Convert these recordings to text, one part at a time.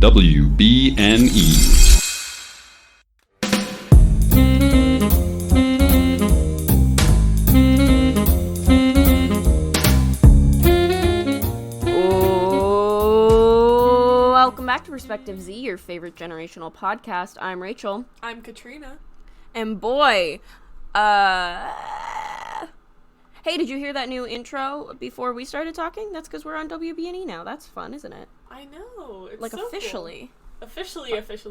WBNE. Welcome back to Perspective Z, your favorite generational podcast. I'm Rachel. I'm Katrina. And boy, hey, did you hear that new intro before we started talking? That's because we're on WBNE now. That's fun, isn't it? I know. It's like so officially. Cool. Officially. Like, officially.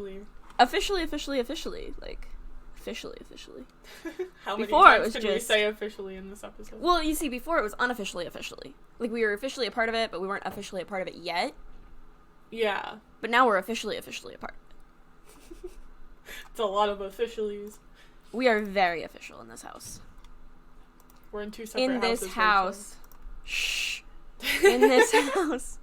How many before times it was did just... we say officially in this episode? Well, you see, before it was unofficially. Like, we were officially a part of it, but we weren't officially a part of it yet. Yeah. But now we're officially a part. It's a lot of officiallys. We are very official in this house. We're in two separate houses. In this house. Shh. In this house.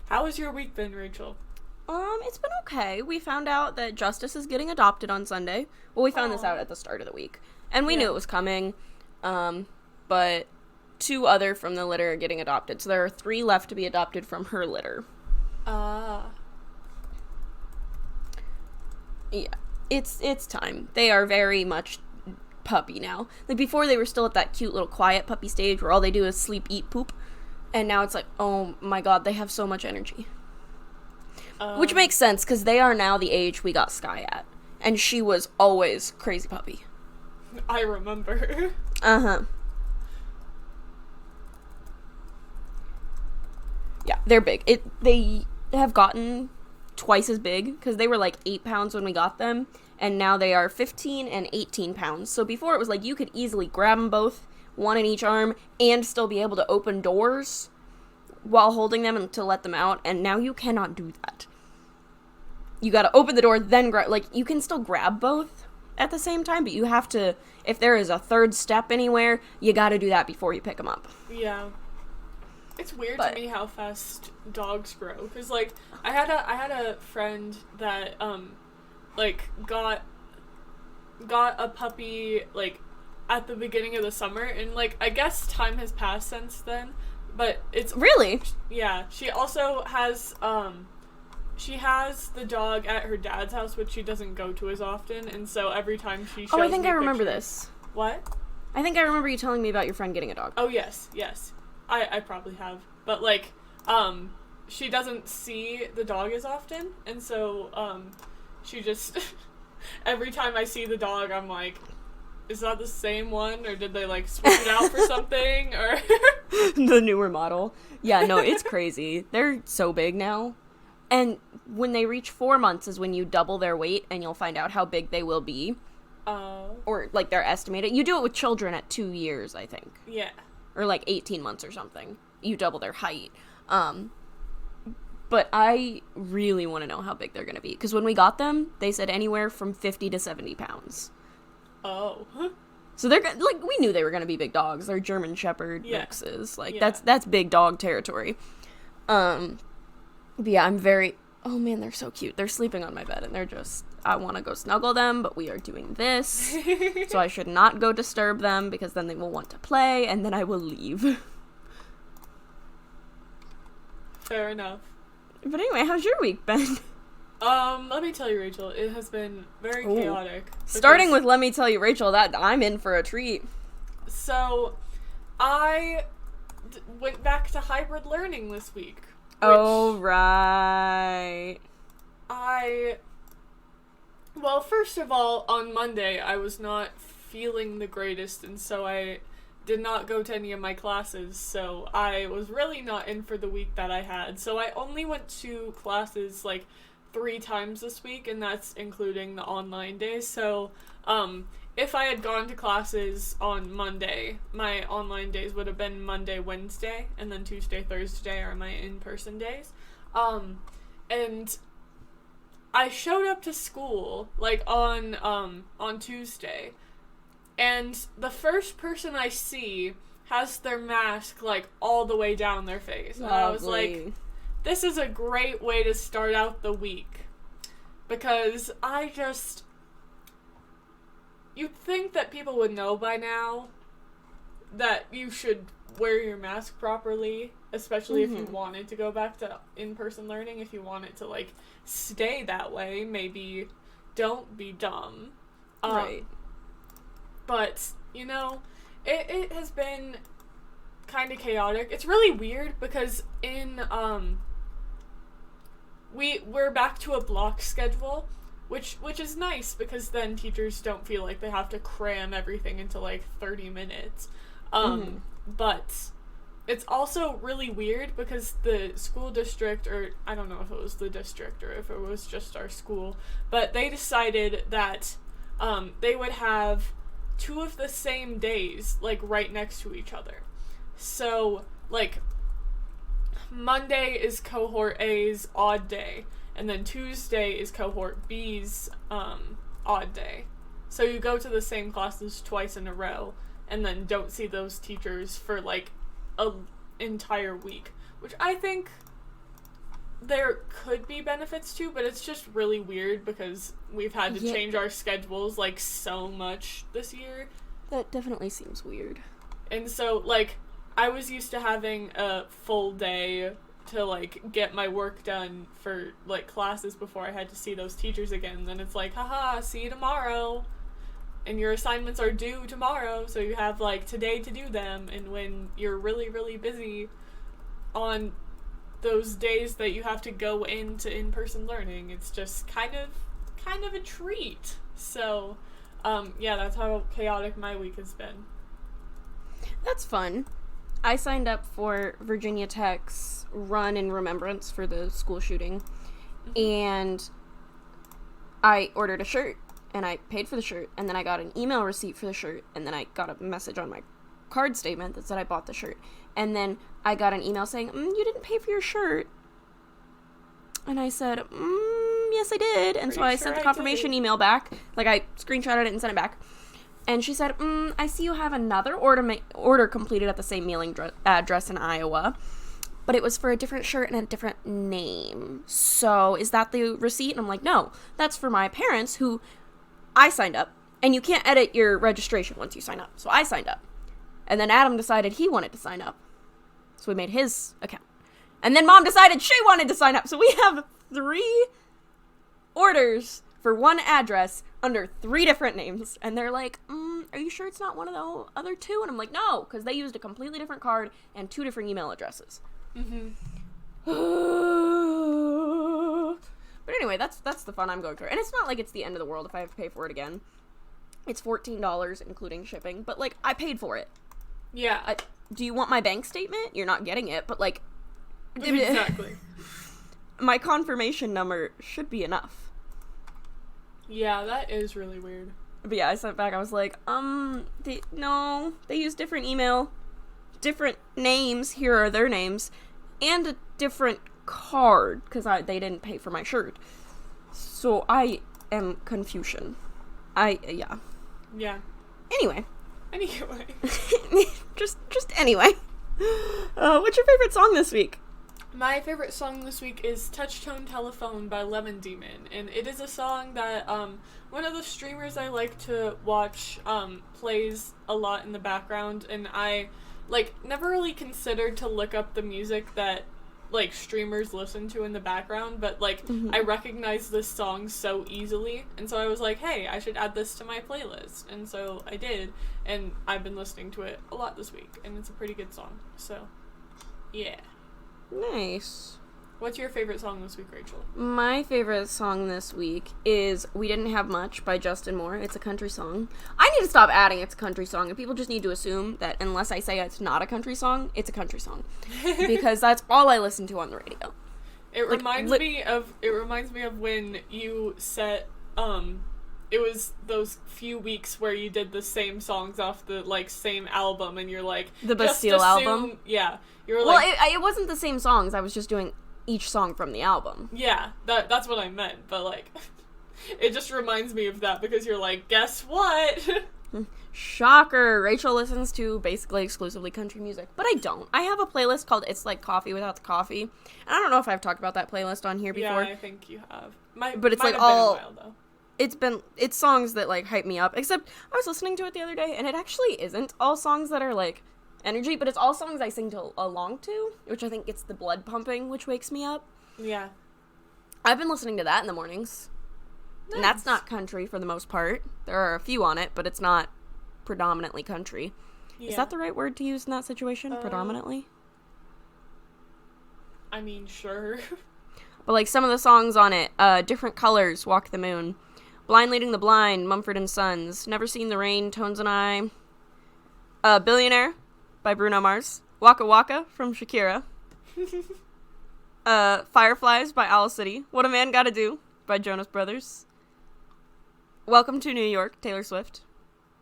How has your week been, Rachel? It's been okay. We found out that Justice is getting adopted on Sunday. Well, we found this out at the start of the week. And we knew it was coming. But 2 other from the litter are getting adopted. So there are 3 left to be adopted from her litter. Yeah. It's time. They are very much puppy now. Like, before they were still at that cute little quiet puppy stage where all they do is sleep, eat, poop. And now it's like, oh my god, they have so much energy. Which makes sense, because they are now the age we got Sky at. And she was always crazy puppy. I remember. Uh-huh. Yeah, they're big. They have gotten twice as big, because they were like 8 pounds when we got them, and now they are 15 and 18 pounds. So before it was like you could easily grab them both, one in each arm, and still be able to open doors while holding them and to let them out, and now you cannot do that. You gotta open the door, then grab, like, you can still grab both at the same time, but you have to, if there is a third step anywhere, you gotta do that before you pick them up. Yeah. It's weird to me how fast dogs grow, because, like, I had a friend that, like, got a puppy, like, at the beginning of the summer, and, like, I guess time has passed since then, but it's... Really? Yeah. She also has, she has the dog at her dad's house, which she doesn't go to as often, and so every time she shows me I think I remember pictures, this. What? I think I remember you telling me about your friend getting a dog. Oh, yes. I probably have. But, like, she doesn't see the dog as often, and so, she just, every time I see the dog, I'm like, is that the same one, or did they, like, switch it out for something, or... The newer model. Yeah, no, it's crazy. They're so big now. And when they reach 4 months is when you double their weight, and you'll find out how big they will be. Or, like, they're estimated. You do it with children at 2 years, I think. Yeah. Or, like, 18 months or something. You double their height. But I really want to know how big they're going to be. Because when we got them, they said anywhere from 50 to 70 pounds. Oh. So they're, like, we knew they were going to be big dogs. They're German Shepherd mixes. Like, Yeah. that's big dog territory. But yeah, I'm very... Oh, man, they're so cute. They're sleeping on my bed, and they're just... I want to go snuggle them, but we are doing this. So I should not go disturb them, because then they will want to play, and then I will leave. Fair enough. But anyway, how's your week been? Let me tell you, Rachel, it has been very chaotic. Starting with let me tell you, Rachel, that I'm in for a treat. So, I went back to hybrid learning this week. Oh, right. Well, first of all, on Monday, I was not feeling the greatest, and so I did not go to any of my classes, so I was really not in for the week that I had. So I only went to classes, like, 3 times this week, and that's including the online days. So, if I had gone to classes on Monday, my online days would have been Monday, Wednesday, and then Tuesday, Thursday are my in-person days. And I showed up to school, like, on Tuesday, and the first person I see has their mask, like, all the way down their face. And I was like, this is a great way to start out the week. Because you'd think that people would know by now that you should wear your mask properly, especially if you wanted to go back to in-person learning. If you want it to, like, stay that way, maybe don't be dumb. Right. But, you know, it has been kind of chaotic. It's really weird because we're back to a block schedule, which is nice because then teachers don't feel like they have to cram everything into like 30 minutes. But it's also really weird because the school district, or I don't know if it was the district or if it was just our school, but they decided that they would have 2 of the same days, like, right next to each other. So, like, Monday is cohort A's odd day, and then Tuesday is cohort B's odd day. So you go to the same classes twice in a row, and then don't see those teachers for, like, an entire week, which I think there could be benefits to, but it's just really weird because we've had to change our schedules, like, so much this year. That definitely seems weird. And so, like, I was used to having a full day to, like, get my work done for, like, classes before I had to see those teachers again. Then it's like, haha, see you tomorrow. And your assignments are due tomorrow, so you have, like, today to do them. And when you're really, really busy on those days that you have to go into in-person learning, it's just kind of a treat. So, yeah, that's how chaotic my week has been. That's fun. I signed up for Virginia Tech's run in remembrance for the school shooting, and I ordered a shirt, and I paid for the shirt, and then I got an email receipt for the shirt, and then I got a message on my card statement that said I bought the shirt, and then I got an email saying, you didn't pay for your shirt, and I said, yes I did, and so I sent the confirmation email back, like I screenshotted it and sent it back. And she said, I see you have another order completed at the same mailing address in Iowa, but it was for a different shirt and a different name. So is that the receipt? And I'm like, no, that's for my parents who I signed up. And you can't edit your registration once you sign up. So I signed up. And then Adam decided he wanted to sign up. So we made his account. And then Mom decided she wanted to sign up. So we have 3 orders for one address under 3 different names. And they're like, are you sure it's not one of the other 2? And I'm like, no, because they used a completely different card and 2 different email addresses. But anyway, that's the fun I'm going through. And it's not like it's the end of the world if I have to pay for it again. It's $14 including shipping, but, like, I paid for it. Yeah. Do you want my bank statement? You're not getting it, but, like... Exactly. My confirmation number should be enough. Yeah, that is really weird. But yeah, I sent back, I was like, they use different email, different names, here are their names, and a different card, because they didn't pay for my shirt. So I am confusion. Yeah. Yeah. Anyway. just anyway. What's your favorite song this week? My favorite song this week is Touchtone Telephone by Lemon Demon, and it is a song that one of the streamers I like to watch plays a lot in the background, and I never really considered to look up the music that streamers listen to in the background, but I recognize this song so easily, and so I was like, hey, I should add this to my playlist, and so I did, and I've been listening to it a lot this week, and it's a pretty good song, so yeah. Nice. What's your favorite song this week, Rachel? My favorite song this week is We Didn't Have Much by Justin Moore. It's a country song. I need to stop adding it's a country song, and people just need to assume that unless I say it's not a country song, it's a country song. Because that's all I listen to on the radio. It reminds me of when you set it was those few weeks where you did the same songs off the same album, and you're like, the Bastille album. Yeah, you were like, well, it wasn't the same songs. I was just doing each song from the album. Yeah, that's what I meant. But it just reminds me of that because you're like, guess what? Shocker! Rachel listens to basically exclusively country music, but I don't. I have a playlist called "It's Like Coffee Without the Coffee," and I don't know if I've talked about that playlist on here before. Yeah, I think you have. But it's might have been a while, though. It's songs that hype me up, except I was listening to it the other day and it actually isn't all songs that are energy, but it's all songs I sing to along to, which I think gets the blood pumping, which wakes me up. Yeah. I've been listening to that in the mornings. Nice. And that's not country for the most part. There are a few on it, but it's not predominantly country. Yeah. Is that the right word to use in that situation? Predominantly? I mean, sure. But, like, some of the songs on it, Different Colors, Walk the Moon, Blind Leading the Blind, Mumford & Sons, Never Seen the Rain, Tones and I, Billionaire by Bruno Mars, Waka Waka from Shakira, Fireflies by Owl City, What a Man Gotta Do by Jonas Brothers, Welcome to New York, Taylor Swift,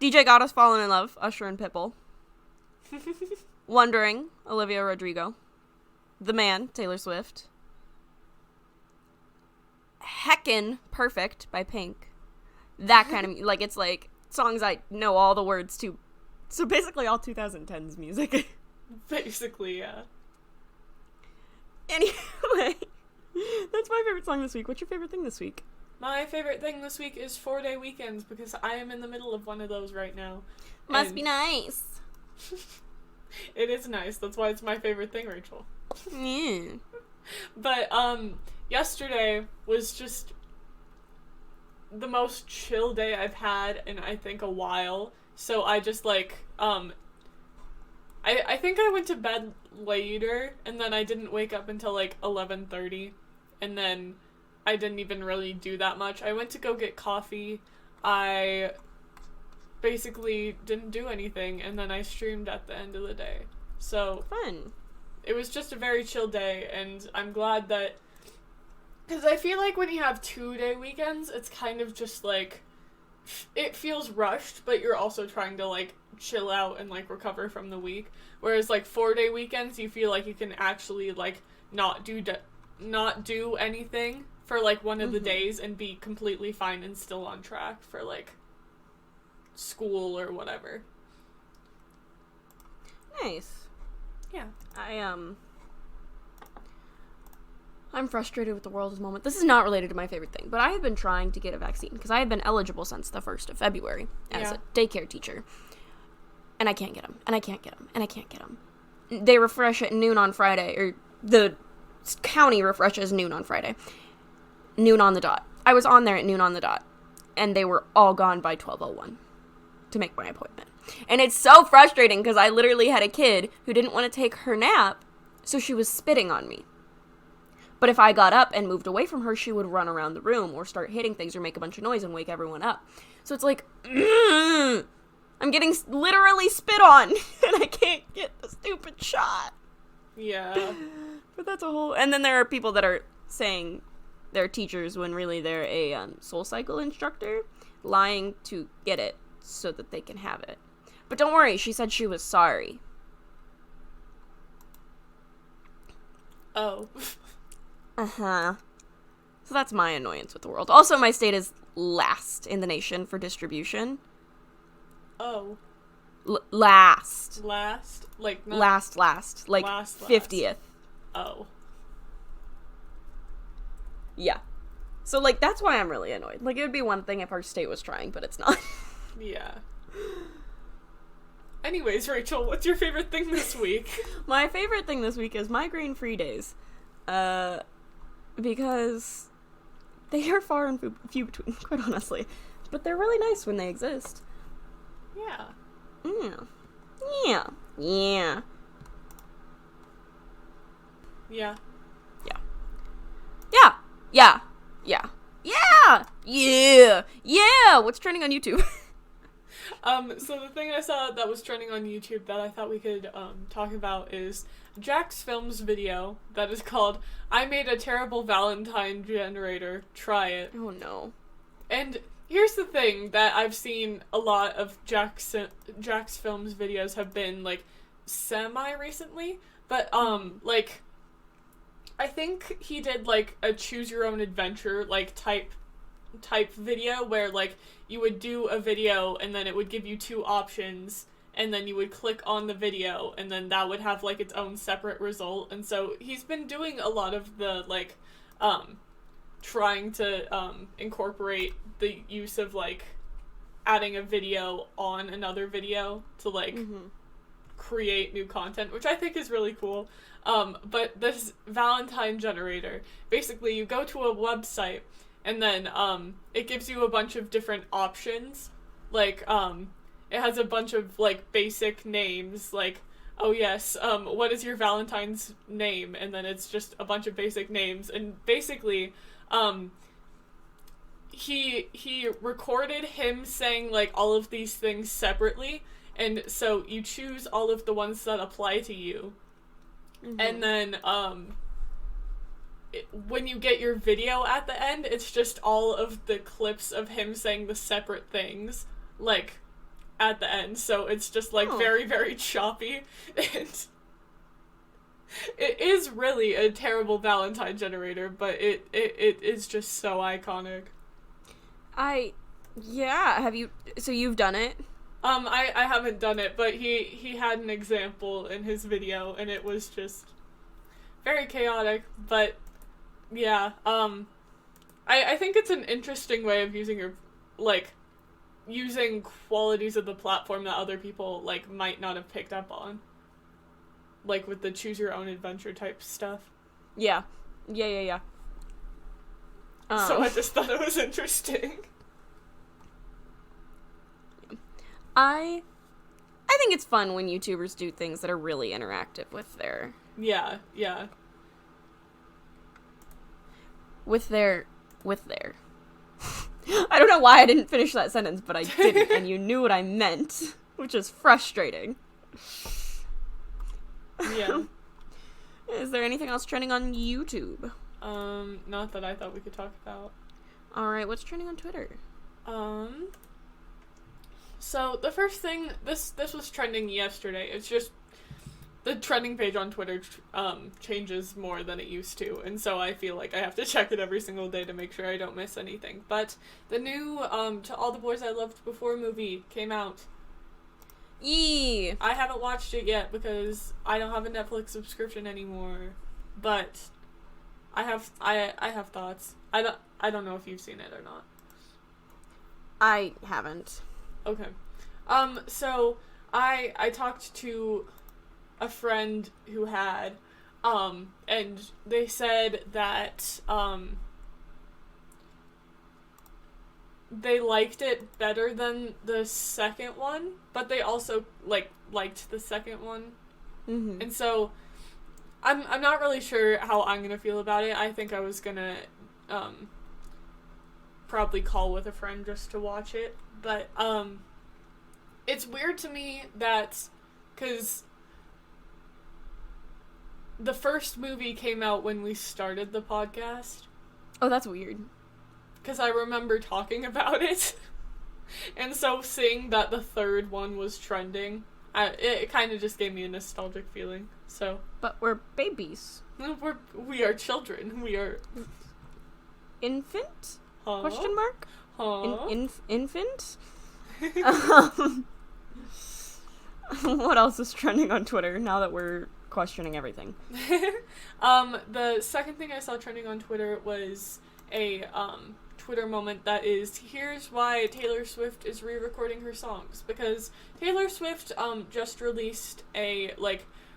DJ Got Us Fallen in Love, Usher and Pitbull, Wondering, Olivia Rodrigo, The Man, Taylor Swift, Heckin' Perfect by Pink. That kind of, like, it's like songs I know all the words to. So basically all 2010s music. Basically, yeah. Anyway, that's my favorite song this week. What's your favorite thing this week? My favorite thing this week is 4-day weekends, because I am in the middle of one of those right now. Must be nice. It is nice. That's why it's my favorite thing, Rachel. Yeah. But, yesterday was just the most chill day I've had in, I think, a while. So I just, like, I think I went to bed later, and then I didn't wake up until, like, 11:30, and then I didn't even really do that much. I went to go get coffee. I basically didn't do anything, and then I streamed at the end of the day. So fun. It was just a very chill day, and I'm glad that, because I feel like when you have 2-day weekends, it's kind of just, like, it feels rushed, but you're also trying to, like, chill out and, like, recover from the week. Whereas, like, 4-day weekends, you feel like you can actually, like, not do anything for, like, one of the days and be completely fine and still on track for, like, school or whatever. Nice. Yeah. I'm frustrated with the world at the moment. This is not related to my favorite thing, but I have been trying to get a vaccine because I have been eligible since the 1st of February as a daycare teacher. And I can't get them, and I can't get them, and I can't get them. They refresh at noon on Friday, or the county refreshes noon on Friday. Noon on the dot. I was on there at noon on the dot, and they were all gone by 12:01 to make my appointment. And it's so frustrating because I literally had a kid who didn't want to take her nap, so she was spitting on me. But if I got up and moved away from her, she would run around the room or start hitting things or make a bunch of noise and wake everyone up. So it's like, I'm getting literally spit on, and I can't get the stupid shot. Yeah. But that's a whole... And then there are people that are saying they're teachers when really they're a Soul Cycle instructor, lying to get it so that they can have it. But don't worry, she said she was sorry. Oh. Uh-huh. So that's my annoyance with the world. Also, my state is last in the nation for distribution. Oh. Last. Last? Like, not... Last. Like, last. 50th. Oh. Yeah. So, like, that's why I'm really annoyed. Like, it would be one thing if our state was trying, but it's not. Yeah. Anyways, Rachel, what's your favorite thing this week? My favorite thing this week is migraine-free days. Because they are far and few between, quite honestly. But they're really nice when they exist. Yeah. Yeah. Yeah. Yeah. Yeah. Yeah. Yeah. Yeah. Yeah. Yeah. Yeah. Yeah. What's trending on YouTube? So the thing I saw that was trending on YouTube that I thought we could talk about is Jack's Films video that is called "I Made a Terrible Valentine Generator. Try it." Oh no. And here's the thing that I've seen a lot of Jack's Films videos have been like semi recently, but like I think he did like a choose your own adventure like type video where like you would do a video and then it would give you two options and then you would click on the video and then that would have like its own separate result. And so he's been doing a lot of the like trying to incorporate the use of like adding a video on another video to like create new content, which I think is really cool. But this Valentine generator, basically you go to a website and then it gives you a bunch of different options. Like it has a bunch of like basic names, like, oh yes, what is your Valentine's name? And then it's just a bunch of basic names, and basically he recorded him saying like all of these things separately, and so you choose all of the ones that apply to you. Mm-hmm. And then when you get your video at the end, it's just all of the clips of him saying the separate things, like, at the end. So it's just like very, very choppy, and it is really a terrible Valentine generator, but it is just so iconic. Have you, so you've done it? I haven't done it, but he had an example in his video, and it was just very chaotic, but yeah, I think it's an interesting way of using your, like, using qualities of the platform that other people, like, might not have picked up on. Like, with the choose your own adventure type stuff. Yeah. So I just thought it was interesting. I think it's fun when YouTubers do things that are really interactive with their... Yeah. With their... I don't know why I didn't finish that sentence, but I didn't, and you knew what I meant, which is frustrating. Yeah. Is there anything else trending on YouTube? Not that I thought we could talk about. Alright, what's trending on Twitter? So the first thing, this was trending yesterday. It's just the trending page on Twitter changes more than it used to, and so I feel like I have to check it every single day to make sure I don't miss anything. But the new To All the Boys I Loved Before movie came out. Yee! I haven't watched it yet because I don't have a Netflix subscription anymore, but I have thoughts. I don't know if you've seen it or not. I haven't. Okay. So I talked to a friend who had, and they said that, they liked it better than the second one, but they also, liked the second one. Mm-hmm. And so, I'm not really sure how I'm gonna feel about it. I think I was gonna, probably call with a friend just to watch it. But, it's weird to me that, 'cause the first movie came out when we started the podcast. Oh, that's weird. Because I remember talking about it. And so seeing that the third one was trending, it kind of just gave me a nostalgic feeling. So. But we're babies. We are children. We are... Infant? Huh? Question mark? Huh? Infant? What else is trending on Twitter now that we're questioning everything? The second thing I saw trending on Twitter was a Twitter moment that is, here's why Taylor Swift is re-recording her songs. Because Taylor Swift just released a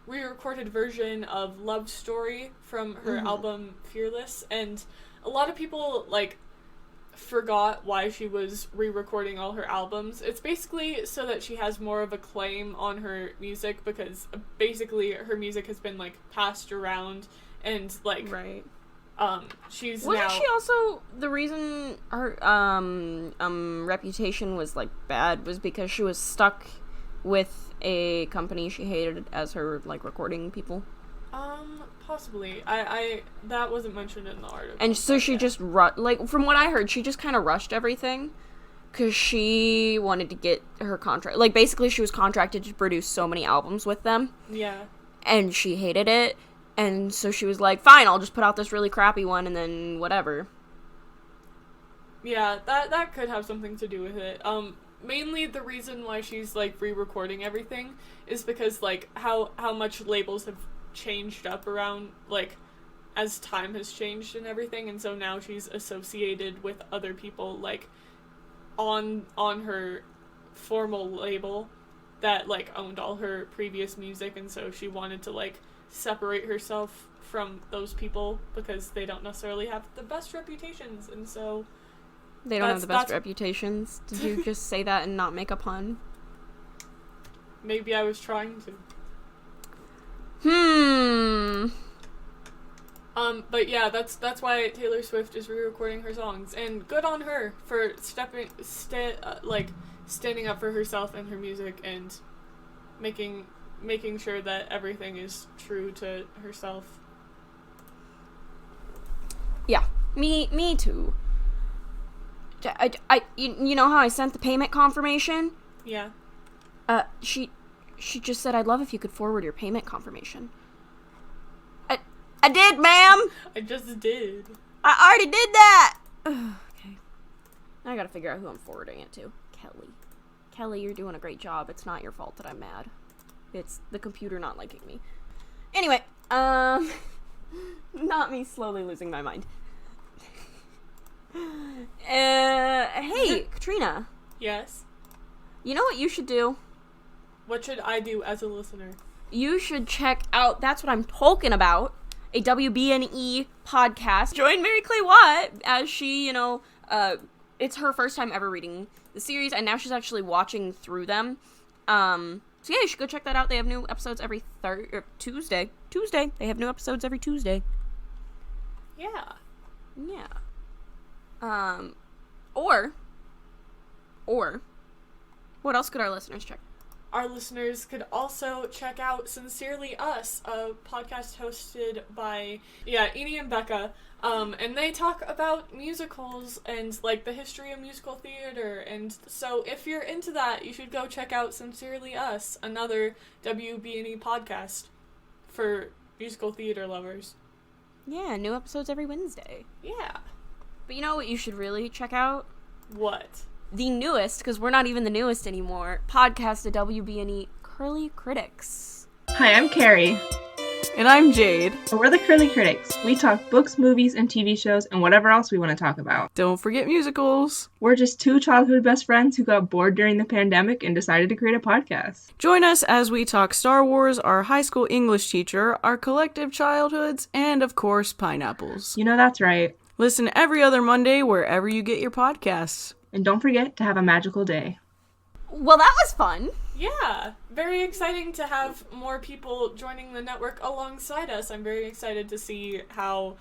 re-recorded version of Love Story from her album Fearless, and a lot of people forgot why she was re-recording all her albums. It's basically so that she has more of a claim on her music, because basically her music has been passed around, and right. She's Wasn't now... she also the reason her reputation was bad was because she was stuck with a company she hated as her recording people? Possibly. I that wasn't mentioned in the article. And so she just from what I heard, she just kind of rushed everything because she wanted to get her contract. Basically she was contracted to produce so many albums with them. Yeah. And she hated it. And so she was like, fine, I'll just put out this really crappy one and then whatever. Yeah, that could have something to do with it. Mainly the reason why she's, re-recording everything is because, how much labels have changed up around, as time has changed and everything, and so now she's associated with other people, on her formal label, that, like, owned all her previous music, and so she wanted to, like, separate herself from those people because they don't necessarily have the best reputations, and so... They don't have the best reputations? Did you just say that and not make a pun? Maybe I was trying to. But yeah, that's why Taylor Swift is re-recording her songs, and good on her for standing up for herself and her music and making sure that everything is true to herself. Yeah, me too. You know how I sent the payment confirmation? Yeah. She just said, I'd love if you could forward your payment confirmation. I did, ma'am! I just did. I already did that! Okay. Now I gotta figure out who I'm forwarding it to. Kelly. Kelly, you're doing a great job. It's not your fault that I'm mad. It's the computer not liking me. Anyway, not me slowly losing my mind. Hey, Katrina. Yes? You know what you should do? What should I do as a listener? You should check out That's What I'm Talking About, a WBNE podcast. Join Mary Clay Watt as she, it's her first time ever reading the series, and now she's actually watching through them. So yeah, you should go check that out. They have new episodes every Tuesday. They have new episodes every Tuesday. Yeah. Yeah. Or, what else could our listeners check? Our listeners could also check out Sincerely Us, a podcast hosted by, Edie and Becca, and they talk about musicals and, like, the history of musical theater, and so if you're into that, you should go check out Sincerely Us, another WB&E podcast for musical theater lovers. Yeah, new episodes every Wednesday. Yeah. But you know what you should really check out? What? The newest, because we're not even the newest anymore, podcast of WB&E, Curly Critics. Hi, I'm Carrie. And I'm Jade. And we're the Curly Critics. We talk books, movies, and TV shows, and whatever else we want to talk about. Don't forget musicals. We're just two childhood best friends who got bored during the pandemic and decided to create a podcast. Join us as we talk Star Wars, our high school English teacher, our collective childhoods, and of course, pineapples. You know that's right. Listen every other Monday wherever you get your podcasts. And don't forget to have a magical day. Well, that was fun. Yeah, very exciting to have more people joining the network alongside us. I'm very excited to see how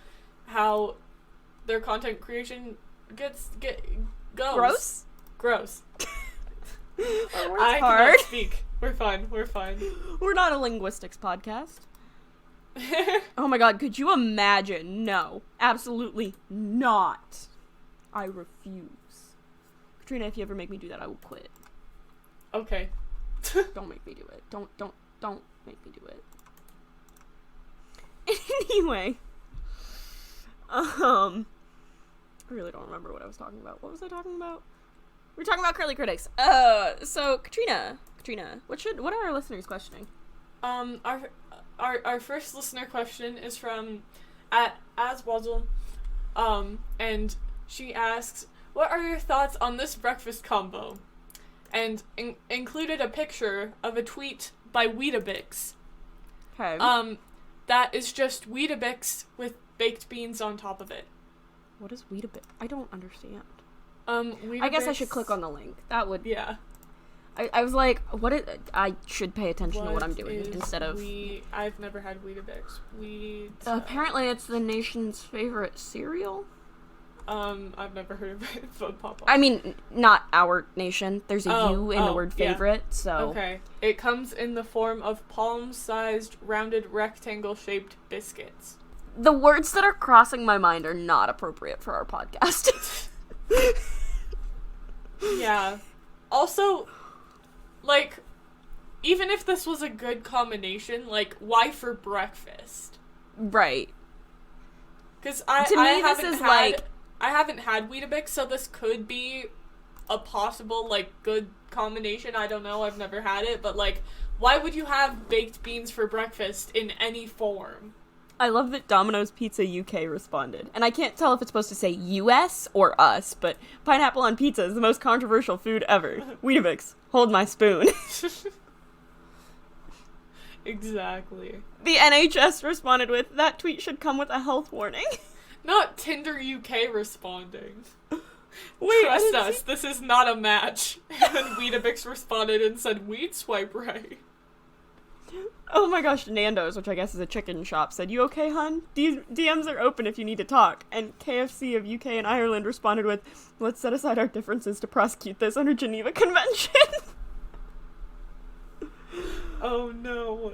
their content creation goes. Gross? Gross. I cannot speak. We're fine. We're not a linguistics podcast. Oh my god, could you imagine? No. Absolutely not. I refuse. Katrina, if you ever make me do that, I will quit. Okay. Don't make me do it. Don't make me do it. Anyway. I really don't remember what I was talking about. What was I talking about? We're talking about Curly Critics. So Katrina, what are our listeners questioning? Our first listener question is from @aswazzle, and she asks, what are your thoughts on this breakfast combo? And included a picture of a tweet by Weetabix. Okay. That is just Weetabix with baked beans on top of it. What is Weetabix? I don't understand. Weetabix... I guess I should click on the link. That would... Yeah. I was like, I should pay attention to what I'm doing instead of... I've never had Weetabix. Apparently it's the nation's favorite cereal? I've never heard of it, but pop up. I mean, not our nation. There's a U in the word favorite, so... Okay. It comes in the form of palm-sized, rounded, rectangle-shaped biscuits. The words that are crossing my mind are not appropriate for our podcast. Yeah. Also, like, even if this was a good combination, like, why for breakfast? Right. Because I haven't had Weetabix, so this could be a possible, like, good combination. I don't know, I've never had it, but, like, why would you have baked beans for breakfast in any form? I love that Domino's Pizza UK responded. And I can't tell if it's supposed to say US or us, but pineapple on pizza is the most controversial food ever. Weetabix, hold my spoon. Exactly. The NHS responded with, that tweet should come with a health warning. Not Tinder UK responding. Wait, Trust us, this is not a match. And then Weetabix responded and said, we'd swipe right. Oh my gosh, Nando's, which I guess is a chicken shop, said, you okay, hun? DMs are open if you need to talk. And KFC of UK and Ireland responded with, let's set aside our differences to prosecute this under Geneva Convention. Oh no.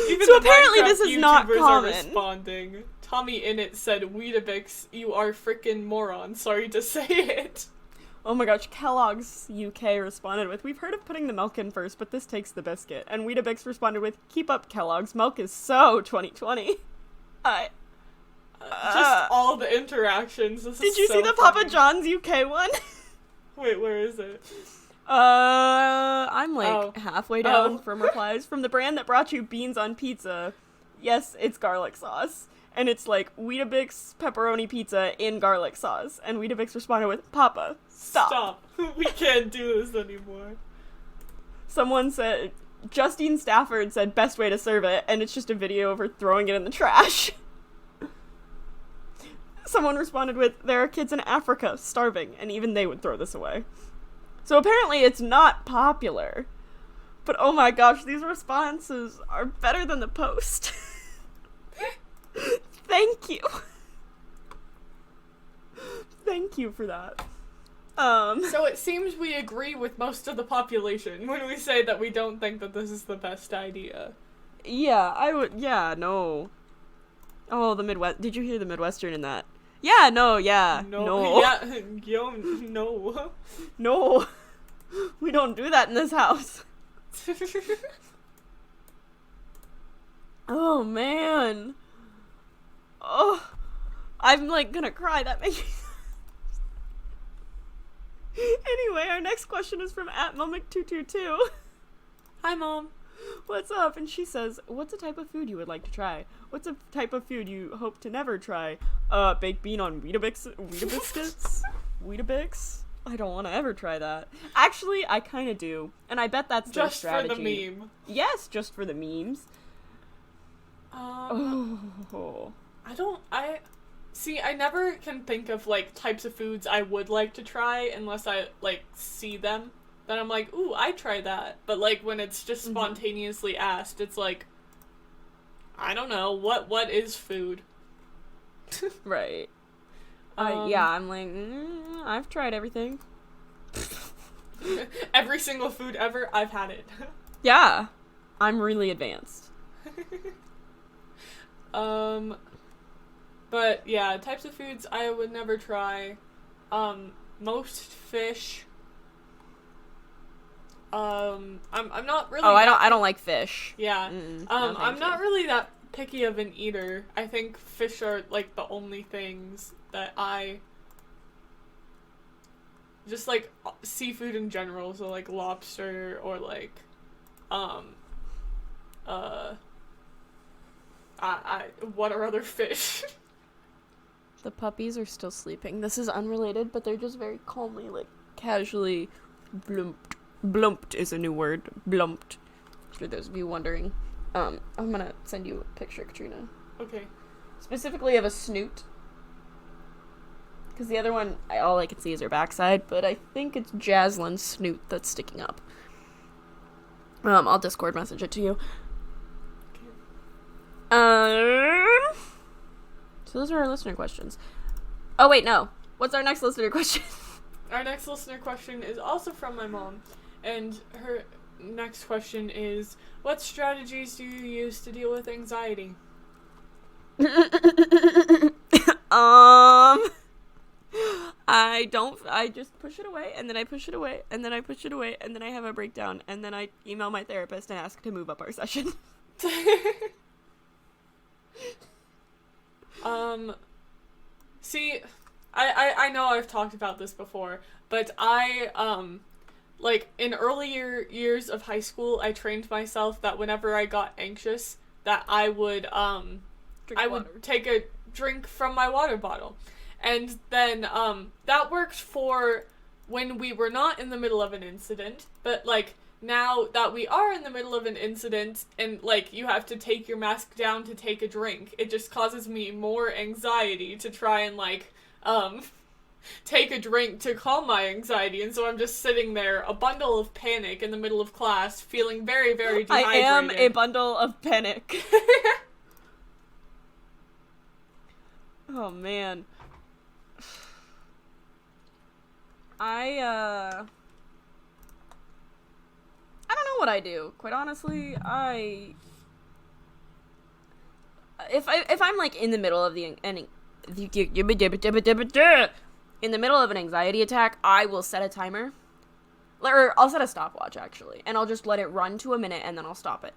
Even So the apparently Minecraft this is not YouTubers common. Are responding. Tommy Innit said, Weetabix, you are frickin' moron. Sorry to say it. Oh my gosh, Kellogg's UK responded with, we've heard of putting the milk in first, but this takes the biscuit. And Weetabix responded with, keep up, Kellogg's, milk is so 2020. Just all the interactions. Did you see the Papa John's UK one? Wait, where is it? I'm like halfway down from replies. From the brand that brought you beans on pizza. Yes, it's garlic sauce. And it's like Weetabix pepperoni pizza in garlic sauce. And Weetabix responded with, Papa, stop. We can't do this anymore. Someone said, Justine Stafford said best way to serve it, and it's just a video of her throwing it in the trash. Someone responded with, there are kids in Africa starving, and even they would throw this away. So apparently it's not popular. But oh my gosh, these responses are better than the post. Thank you. Thank you for that. So it seems we agree with most of the population when we say that we don't think that this is the best idea. Yeah, no. Oh, the Midwest. Did you hear the Midwestern in that? Yeah, no. Yeah, no. No. We don't do that in this house. Oh, man. Oh, I'm like gonna cry. That makes me... Anyway, our next question is from @Momic222. Hi, Mom. What's up? And she says, what's a type of food you would like to try? What's a type of food you hope to never try? Baked bean on Weetabix? Weetabix? I don't want to ever try that. Actually, I kind of do. And I bet that's their strategy. Just for the meme. Yes, just for the memes. I never can think of, like, types of foods I would like to try unless I, like, see them. Then I'm like, ooh, I'd try that. But, like, when it's just spontaneously asked, it's like, I don't know, what is food? Right. I'm like, I've tried everything. Every single food ever, I've had it. Yeah. I'm really advanced. But yeah, types of foods I would never try. Most fish. I'm not really. Oh, I don't like fish. Yeah. No, I'm not really that picky of an eater. I think fish are like the only things that I just like seafood in general. So like lobster or like, what are other fish? The puppies are still sleeping. This is unrelated, but they're just very calmly, like, casually blumped. Blumped is a new word. Blumped. For those of you wondering. I'm gonna send you a picture, Katrina. Okay. Specifically of a snoot. Because the other one, all I can see is her backside, but I think it's Jaslyn's snoot that's sticking up. I'll Discord message it to you. So those are our listener questions. Oh, wait, no. What's our next listener question? Our next listener question is also from my mom. And her next question is, what strategies do you use to deal with anxiety? I just push it away, and then I push it away, and then I push it away, and then I have a breakdown, and then I email my therapist and ask to move up our session. See, I know I've talked about this before, but like, in earlier years of high school, I trained myself that whenever I got anxious, that I would take a drink from my water bottle. And then, that worked for when we were not in the middle of an incident, but, like, now that we are in the middle of an incident and, like, you have to take your mask down to take a drink, it just causes me more anxiety to try and, like, take a drink to calm my anxiety, and so I'm just sitting there, a bundle of panic in the middle of class, feeling very, very dehydrated. I am a bundle of panic. Oh, man. I don't know what I do. Quite honestly, if I'm like in the middle of in the middle of an anxiety attack, I will set a timer. Or I'll set a stopwatch, actually, and I'll just let it run to a minute, and then I'll stop it.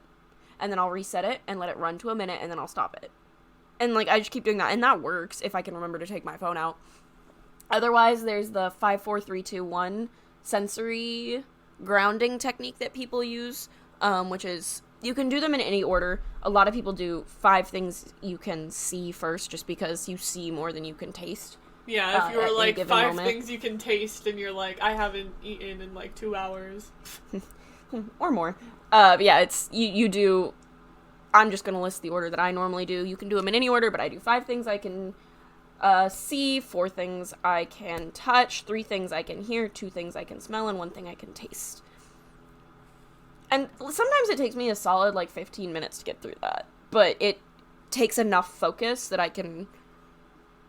And then I'll reset it, and let it run to a minute, and then I'll stop it. And, like, I just keep doing that, and that works if I can remember to take my phone out. Otherwise, there's the 5, 4, 3, 2, 1 sensory grounding technique that people use, which is, you can do them in any order. A lot of people do 5 things you can see first, just because you see more than you can taste. Yeah, if you were like 5 moment. things you can taste, and you're like, I haven't eaten in like 2 hours. Or more. But yeah, it's, you do, I'm just gonna list the order that I normally do. You can do them in any order, but I do 5 things I can see, 4 things I can touch, 3 things I can hear, 2 things I can smell, and 1 thing I can taste. And sometimes it takes me a solid, like, 15 minutes to get through that. But it takes enough focus that I can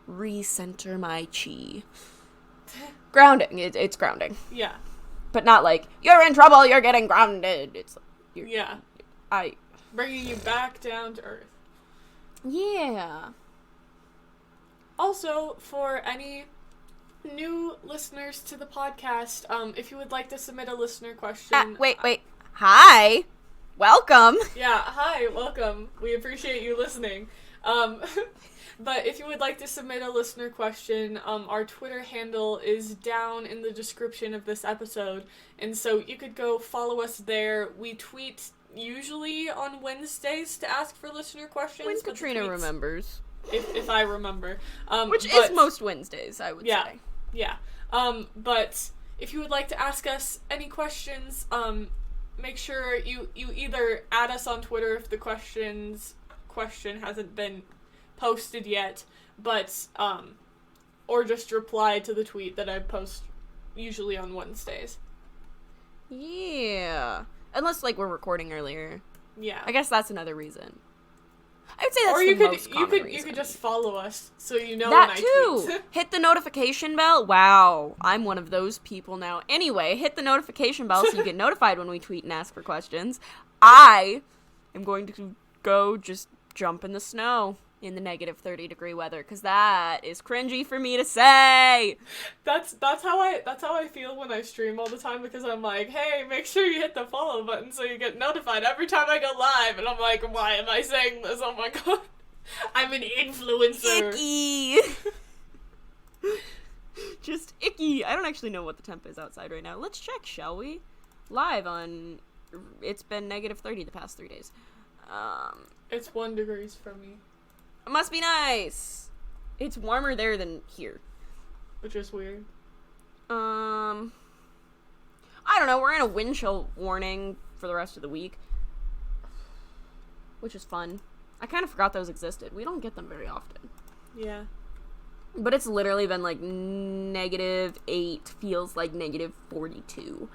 recenter my chi. Grounding. It's grounding. Yeah. But not like, you're in trouble, you're getting grounded. It's like, Yeah. Bringing you back down to earth. Yeah. Also, for any new listeners to the podcast, if you would like to submit a listener question... Wait. Hi. Welcome. Yeah, hi, welcome. We appreciate you listening. But if you would like to submit a listener question, our Twitter handle is down in the description of this episode, and so you could go follow us there. We tweet usually on Wednesdays to ask for listener questions. When Katrina remembers. If I remember. Which is most Wednesdays, I would say. Yeah. But if you would like to ask us any questions, make sure you either add us on Twitter if the question hasn't been posted yet, but or just reply to the tweet that I post usually on Wednesdays. Yeah. Unless, like, we're recording earlier. Yeah. I guess that's another reason. I would say that's or the most common reason. You could just follow us so you know that when I too. tweet. Hit the notification bell. Wow, I'm one of those people now. Anyway, hit the notification bell so you get notified when we tweet and ask for questions. I am going to go just jump in the snow in the negative 30-degree weather, because that is cringy for me to say. That's how I feel when I stream all the time, because I'm like, hey, make sure you hit the follow button so you get notified every time I go live, and I'm like, why am I saying this? Oh my god, I'm an influencer. Icky. Just icky. I don't actually know what the temp is outside right now. Let's check, shall we? Live on, it's been negative 30 the past 3 days. It's 1 degree from me. It must be nice. It's warmer there than here. Which is weird. I don't know. We're in a wind chill warning for the rest of the week, which is fun. I kind of forgot those existed. We don't get them very often. Yeah. But it's literally been like negative 8, feels like negative 42.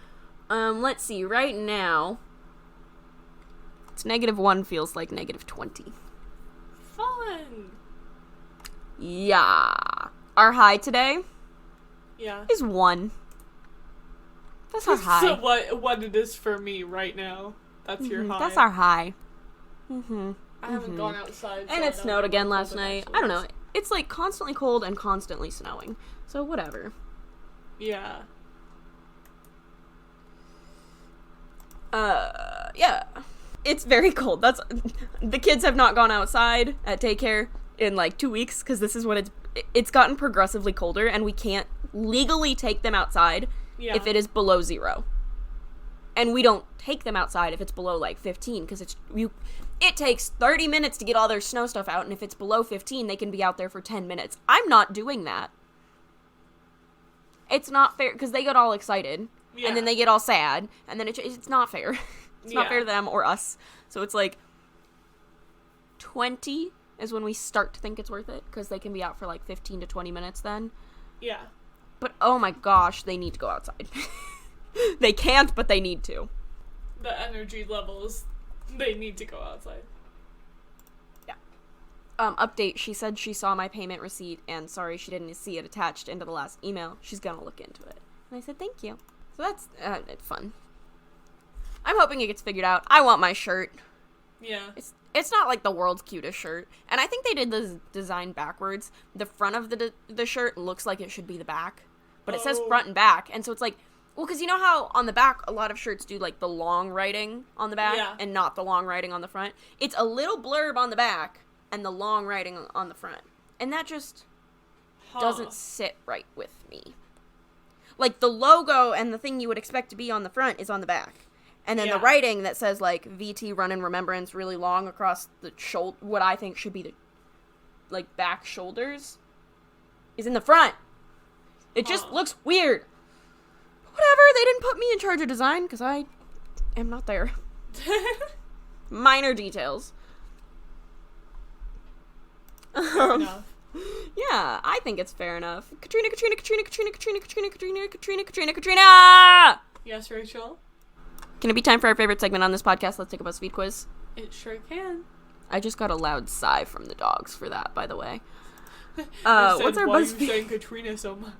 Let's see. Right now, it's negative 1, feels like negative 20. Fun. Yeah. Our high today is 1. That's our high. So what it is for me right now. That's your high. That's our high. Mm-hmm. I haven't gone outside. And it snowed again last night. I don't know. It's like constantly cold and constantly snowing. So whatever. Yeah. Yeah. It's very cold. The kids have not gone outside at daycare in like 2 weeks because this is when it's gotten progressively colder, and we can't legally take them outside if it is below 0. And we don't take them outside if it's below like 15 because it takes 30 minutes to get all their snow stuff out, and if it's below 15 they can be out there for 10 minutes. I'm not doing that. It's not fair because they get all excited. Yeah. And then they get all sad, and then it's not fair. It's not fair to them or us. So it's like 20 is when we start to think it's worth it, because they can be out for like 15 to 20 minutes then. Yeah. But oh my gosh, they need to go outside. They can't, but they need to. The energy levels, they need to go outside. Yeah. Update, she said she saw my payment receipt, and sorry she didn't see it attached into the last email. She's gonna look into it. And I said, thank you. So that's fun. I'm hoping it gets figured out. I want my shirt. Yeah. It's not like the world's cutest shirt. And I think they did the design backwards. The front of the shirt looks like it should be the back. But it says front and back. And so it's like, well, because you know how on the back, a lot of shirts do like the long writing on the back and not the long writing on the front. It's a little blurb on the back and the long writing on the front. And that just doesn't sit right with me. Like, the logo and the thing you would expect to be on the front is on the back. And then the writing that says, like, VT Run in Remembrance really long across the shoulder, what I think should be the, like, back shoulders, is in the front. It just looks weird. Whatever, they didn't put me in charge of design, because I am not there. Minor details. Fair enough. Yeah, I think it's fair enough. Katrina! Yes, Rachel? Can it be time for our favorite segment on this podcast? Let's take a BuzzFeed quiz. It sure can. I just got a loud sigh from the dogs for that, by the way. What's our why BuzzFeed? you saying Katrina so much?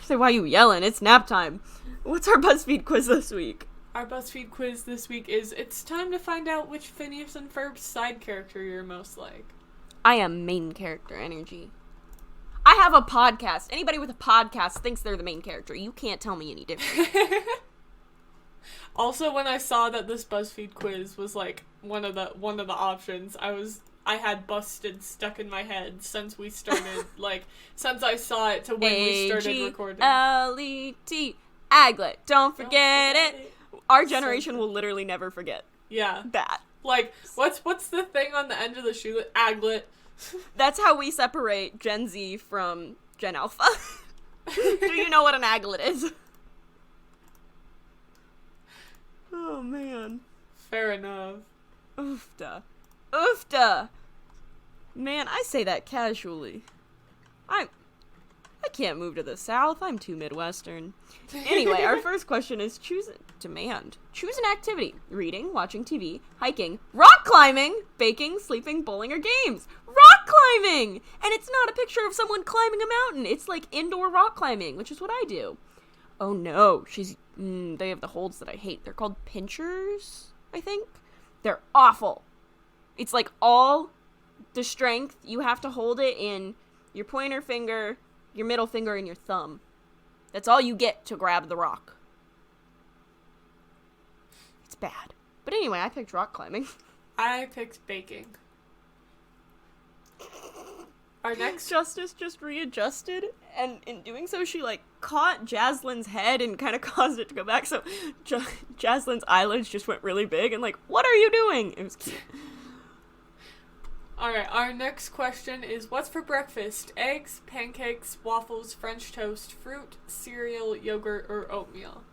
Say, why you yelling? It's nap time. What's our BuzzFeed quiz this week? Our BuzzFeed quiz this week is, it's time to find out which Phineas and Ferb side character you're most like. I am main character energy. I have a podcast. Anybody with a podcast thinks they're the main character. You can't tell me any different. Also, when I saw that this BuzzFeed quiz was like one of the options, I had busted stuck in my head since we started, like, since I saw it to when we started recording. A-G-L-E-T. Aglet. Don't forget it. Our generation will literally never forget Yeah. that. Like, what's the thing on the end of the shoe? Aglet. That's how we separate Gen Z from Gen Alpha. Do you know what an aglet is? Oh, man. Fair enough. Oofda. Oofda! Man, I say that casually. I can't move to the South. I'm too Midwestern. Anyway, our first question is choose an activity. Reading, watching TV, hiking, rock climbing, baking, sleeping, bowling, or games. Rock climbing! And it's not a picture of someone climbing a mountain. It's like indoor rock climbing, which is what I do. Oh no, they have the holds that I hate. They're called pinchers, I think. They're awful. It's like all the strength. You have to hold it in your pointer finger, your middle finger, and your thumb. That's all you get to grab the rock. It's bad. But anyway, I picked rock climbing. I picked baking. Our next... Justice just readjusted, and in doing so, she, like, caught Jaslyn's head and kind of caused it to go back, so Jaslyn's eyelids just went really big, and like, what are you doing? It was cute. Alright, our next question is, what's for breakfast? Eggs, pancakes, waffles, French toast, fruit, cereal, yogurt, or oatmeal?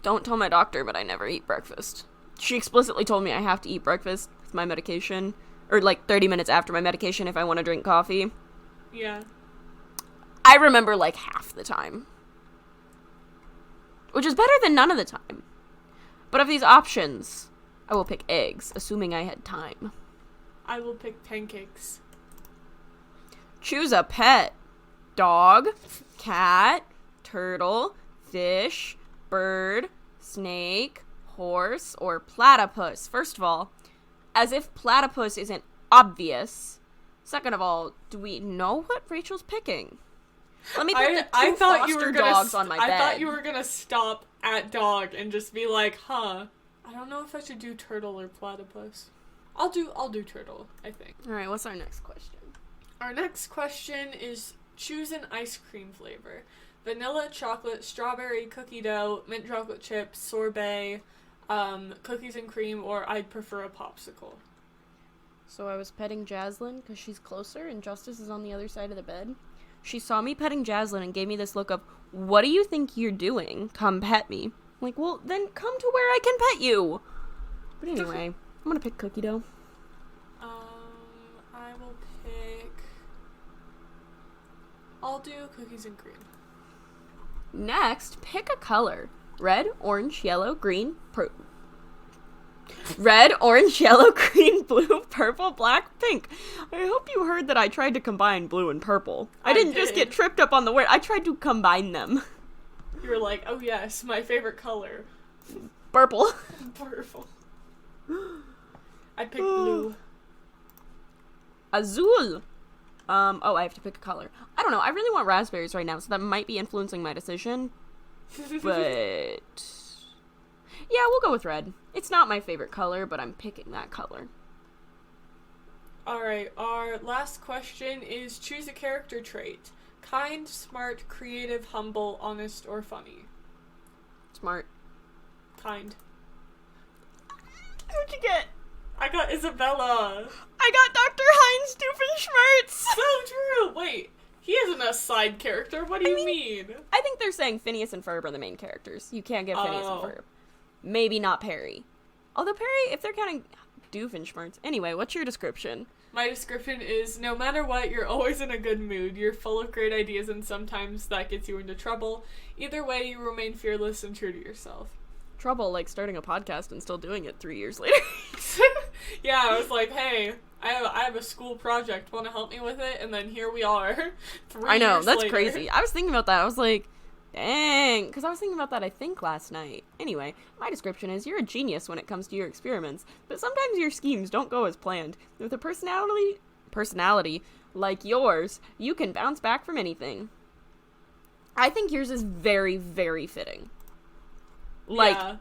Don't tell my doctor, but I never eat breakfast. She explicitly told me I have to eat breakfast with my medication, or like 30 minutes after my medication if I want to drink coffee. Yeah. I remember like half the time. Which is better than none of the time. But of these options, I will pick eggs, assuming I had time. I will pick pancakes. Choose a pet. Dog, cat, turtle, fish, bird, snake, horse, or platypus. First of all, as if platypus isn't obvious. Second of all, do we know what Rachel's picking? Let me put the two foster dogs on my bed. I thought you were gonna stop at dog and just be like, I don't know if I should do turtle or platypus. I'll do turtle, I think. Alright, what's our next question? Our next question is choose an ice cream flavor. Vanilla, chocolate, strawberry, cookie dough, mint chocolate chip, sorbet, cookies and cream, or I'd prefer a popsicle. So I was petting Jaslyn because she's closer and Justice is on the other side of the bed. she saw me petting Jaslyn and gave me this look of, what do you think you're doing? Come pet me. I'm like, well, then come to where I can pet you. But anyway, I'm gonna pick cookie dough. I will pick... I'll do cookies and cream. Next, pick a color. Red, orange, yellow, green, red, orange, yellow, green, blue, purple, black, pink. I hope you heard that I tried to combine blue and purple. I didn't just get tripped up on the word. I tried to combine them. You were like, oh yes, my favorite color. Purple. Purple. I picked blue. Azul. Oh, I have to pick a color. I don't know. I really want raspberries right now, so that might be influencing my decision. But yeah, we'll go with red. It's not my favorite color, but I'm picking that color. Alright, our last question is choose a character trait. Kind, smart, creative, humble, honest, or funny. Smart. Kind. Who'd you get? I got Isabella. I got Dr. Heinz Doofenshmirtz. So true. Wait, he isn't a side character. What do you mean? I think they're saying Phineas and Ferb are the main characters. You can't get Phineas and Ferb. Maybe not Perry. Although Perry, if they're counting Doofenshmirtz. Anyway, what's your description? My description is, no matter what, you're always in a good mood. You're full of great ideas, and sometimes that gets you into trouble. Either way, you remain fearless and true to yourself. Trouble, like starting a podcast and still doing it 3 years later. Yeah, I was like, hey, I have a school project. Want to help me with it? And then here we are. 3 I know, years that's later. crazy. I was thinking about that. I was like, dang. Because I was thinking about that, I think, last night. Anyway, my description is you're a genius when it comes to your experiments, but sometimes your schemes don't go as planned. With a personality like yours, you can bounce back from anything. I think yours is very, very fitting. Like, Yeah.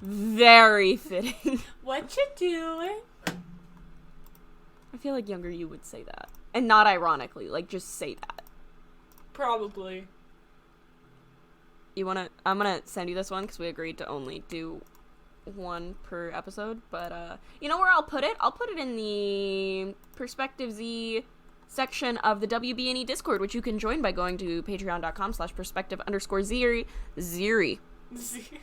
very fitting. What you doing? I feel like younger you would say that. And not ironically, like, just say that. Probably. I'm gonna send you this one because we agreed to only do one per episode, but you know where I'll put it? I'll put it in the Perspective Z section of the WBNE Discord, which you can join by going to patreon.com/perspective_Z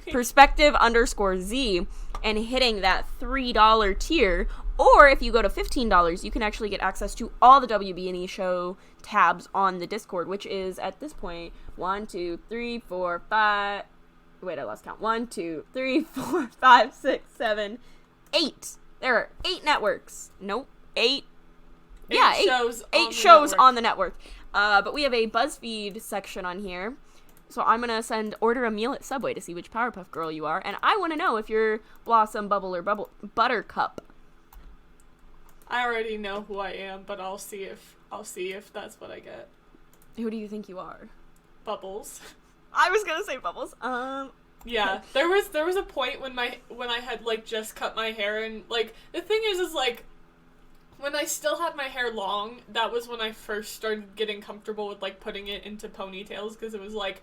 perspective_Z and hitting that $3 tier. Or if you go to $15, you can actually get access to all the WBNE show tabs on the Discord, which is at this point 1, 2, 3, 4, 5. Wait, I lost count. 1, 2, 3, 4, 5, 6, 7, 8. There are 8 networks. Nope, 8. Yeah, 8 shows on the network. But we have a BuzzFeed section on here. So I'm going to order a meal at Subway to see which Powerpuff Girl you are. And I want to know if you're Blossom, Bubble, or Buttercup. I already know who I am, but I'll see if that's what I get. Who do you think you are? Bubbles. I was going to say Bubbles. Yeah, there was a point when I had like just cut my hair, and like the thing is like when I still had my hair long, that was when I first started getting comfortable with like putting it into ponytails, because it was like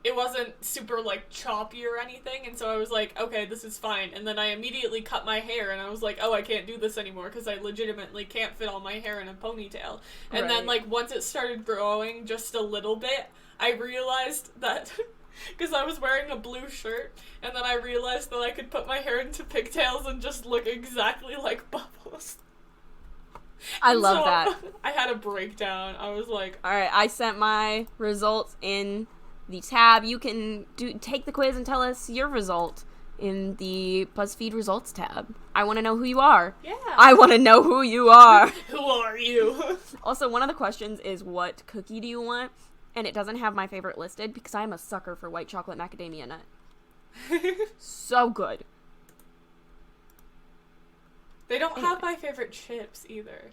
it wasn't super like choppy or anything, and so I was like, okay, this is fine. And then I immediately cut my hair, and I was like, oh, I can't do this anymore because I legitimately can't fit all my hair in a ponytail. And then like once it started growing just a little bit, I realized that because I was wearing a blue shirt, and then I realized that I could put my hair into pigtails and just look exactly like Bubbles. I love that. I had a breakdown. I was like, alright, I sent my results in the tab. You can take the quiz and tell us your result in the BuzzFeed results tab. I want to know who you are. yeah. I want to know who you are. Who are you? Also, one of the questions is, what cookie do you want? And it doesn't have my favorite listed because I'm a sucker for white chocolate macadamia nut. So good. They don't have my favorite chips either.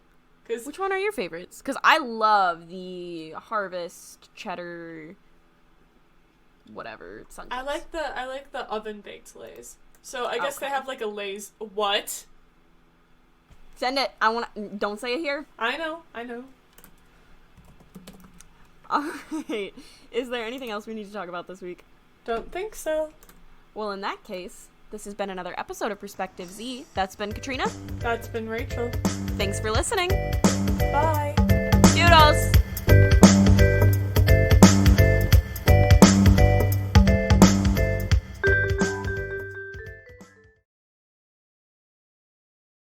Which one are your favorites? Because I love the Harvest cheddar whatever Sun I like the oven baked Lay's. So I guess they have like a Lay's. What? Send it. Don't say it here. I know. Alright. Is there anything else we need to talk about this week? Don't think so. Well, in that case, this has been another episode of Perspective Z. That's been Katrina. That's been Rachel. Thanks for listening. Bye. Doodles!